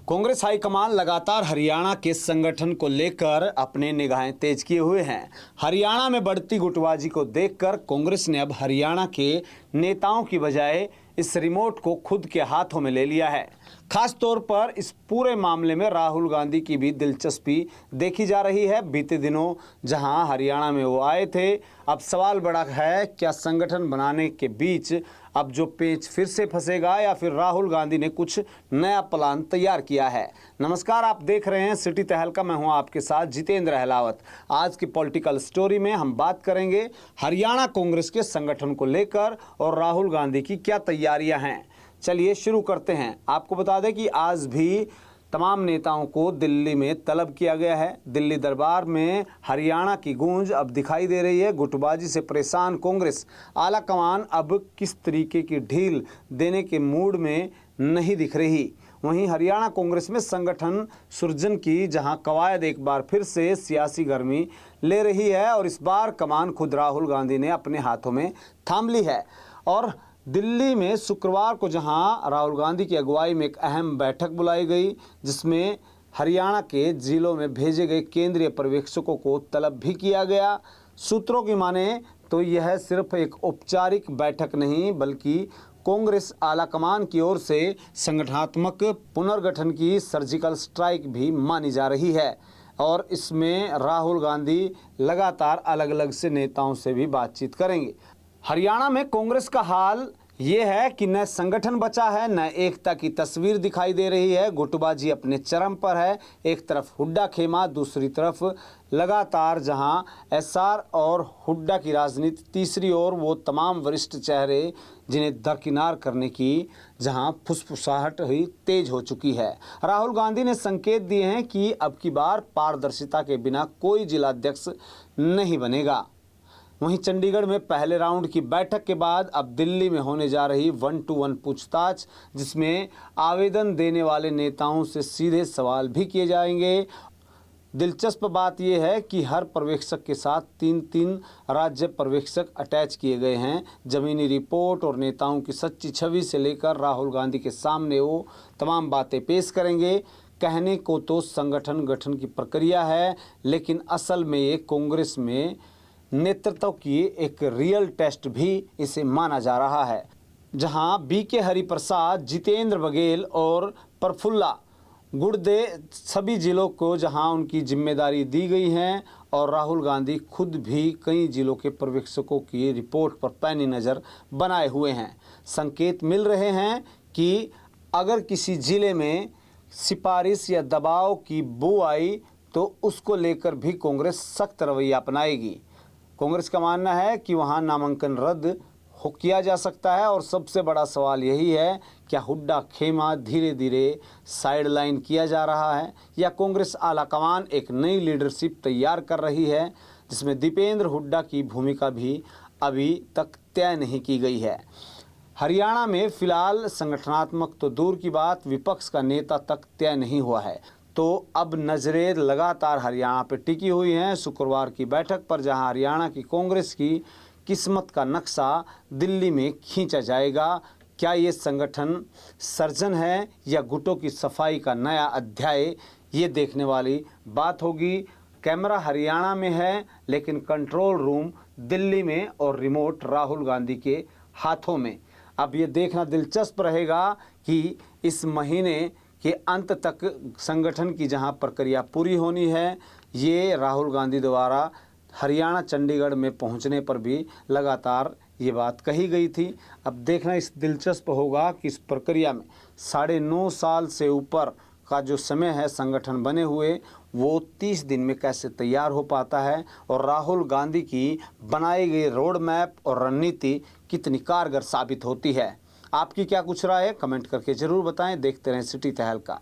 Congress high command लगातार हरियाणा के संगठन को लेकर अपने निगाहें तेज किए हुए हैं। हरियाणा में बढ़ती गुटबाजी को देखकर कांग्रेस ने अब हरियाणा के नेताओं की बजाय इस रिमोट को खुद के हाथों में ले लिया है। खास तौर पर इस पूरे मामले में राहुल गांधी की भी दिलचस्पी देखी जा रही है। बीते दिनों जहां हरियाणा में वो आए थे, अब सवाल बड़ा है, क्या संगठन बनाने के बीच अब जो पेच फिर से फंसेगा या फिर राहुल गांधी ने कुछ नया प्लान तैयार किया है। नमस्कार, आप देख रहे हैं सिटी तहलका। मैं हूं आपके साथ जितेंद्र अहलावत। आज की पॉलिटिकल स्टोरी में हम बात करेंगे हरियाणा कांग्रेस के संगठन को लेकर और राहुल गांधी की क्या तैयारियां हैं। चलिए शुरू करते हैं। आपको बता दें कि आज भी तमाम नेताओं को दिल्ली में तलब किया गया है। दिल्ली दरबार में हरियाणा की गूंज अब दिखाई दे रही है। गुटबाजी से परेशान कांग्रेस आला कमान अब किस तरीके की ढील देने के मूड में नहीं दिख रही। वहीं हरियाणा कांग्रेस में संगठन सृजन की जहां कवायद एक बार फिर से सियासी गर्मी ले रही है और इस बार कमान खुद राहुल गांधी ने अपने हाथों में थाम ली है। और दिल्ली में शुक्रवार को जहां राहुल गांधी की अगुवाई में एक अहम बैठक बुलाई गई, जिसमें हरियाणा के जिलों में भेजे गए केंद्रीय पर्यवेक्षकों को तलब भी किया गया। सूत्रों की माने तो यह सिर्फ एक औपचारिक बैठक नहीं, बल्कि कांग्रेस आलाकमान की ओर से संगठनात्मक पुनर्गठन की सर्जिकल स्ट्राइक भी मानी जा रही है। और इसमें राहुल गांधी लगातार अलग अलग से नेताओं से भी बातचीत करेंगे। हरियाणा में कांग्रेस का हाल ये है कि न संगठन बचा है, न एकता की तस्वीर दिखाई दे रही है। गुटबाजी अपने चरम पर है। एक तरफ हुड्डा खेमा, दूसरी तरफ लगातार जहां एसआर और हुड्डा की राजनीति, तीसरी ओर वो तमाम वरिष्ठ चेहरे जिन्हें दरकिनार करने की जहां फुसफुसाहट हुई तेज हो चुकी है। राहुल गांधी ने संकेत दिए हैं कि अब की बार पारदर्शिता के बिना कोई जिलाध्यक्ष नहीं बनेगा। वहीं चंडीगढ़ में पहले राउंड की बैठक के बाद अब दिल्ली में होने जा रही 1-to-1 पूछताछ, जिसमें आवेदन देने वाले नेताओं से सीधे सवाल भी किए जाएंगे। दिलचस्प बात यह है कि हर पर्यवेक्षक के साथ 3-3 राज्य पर्यवेक्षक अटैच किए गए हैं। जमीनी रिपोर्ट और नेताओं की सच्ची छवि से लेकर राहुल गांधी के सामने वो तमाम बातें पेश करेंगे। कहने को तो संगठन गठन की प्रक्रिया है, लेकिन असल में ये कांग्रेस में नेतृत्व की एक रियल टेस्ट भी इसे माना जा रहा है। जहां बीके हरिप्रसाद, जितेंद्र बघेल और प्रफुल्ला गुर्दे सभी जिलों को जहां उनकी जिम्मेदारी दी गई है और राहुल गांधी खुद भी कई जिलों के पर्यवेक्षकों की रिपोर्ट पर पैनी नज़र बनाए हुए हैं। संकेत मिल रहे हैं कि अगर किसी जिले में सिफारिश या दबाव की बू आई तो उसको लेकर भी कांग्रेस सख्त रवैया अपनाएगी। कांग्रेस का मानना है कि वहां नामांकन रद्द किया जा सकता है और सबसे बड़ा सवाल यही है, क्या हुड्डा खेमा धीरे धीरे साइडलाइन किया जा रहा है या कांग्रेस आलाकमान एक नई लीडरशिप तैयार कर रही है, जिसमें दीपेंद्र हुड्डा की भूमिका भी अभी तक तय नहीं की गई है। हरियाणा में फिलहाल संगठनात्मक तो दूर की बात, विपक्ष का नेता तक तय नहीं हुआ है। तो अब नजरें लगातार हरियाणा पर टिकी हुई हैं। शुक्रवार की बैठक पर जहां हरियाणा की कांग्रेस की किस्मत का नक्शा दिल्ली में खींचा जाएगा। क्या ये संगठन सर्जन है या गुटों की सफाई का नया अध्याय, ये देखने वाली बात होगी। कैमरा हरियाणा में है, लेकिन कंट्रोल रूम दिल्ली में और रिमोट राहुल गांधी के हाथों में। अब ये देखना दिलचस्प रहेगा कि इस महीने के अंत तक संगठन की जहां प्रक्रिया पूरी होनी है, ये राहुल गांधी द्वारा हरियाणा चंडीगढ़ में पहुंचने पर भी लगातार ये बात कही गई थी। अब देखना इस दिलचस्प होगा कि इस प्रक्रिया में 9.5 साल से ऊपर का जो समय है संगठन बने हुए, वो 30 दिन में कैसे तैयार हो पाता है और राहुल गांधी की बनाई गई रोड मैप और रणनीति कितनी कारगर साबित होती है। आपकी क्या कुछ राय है, कमेंट करके ज़रूर बताएं। देखते रहें सिटी तहलका।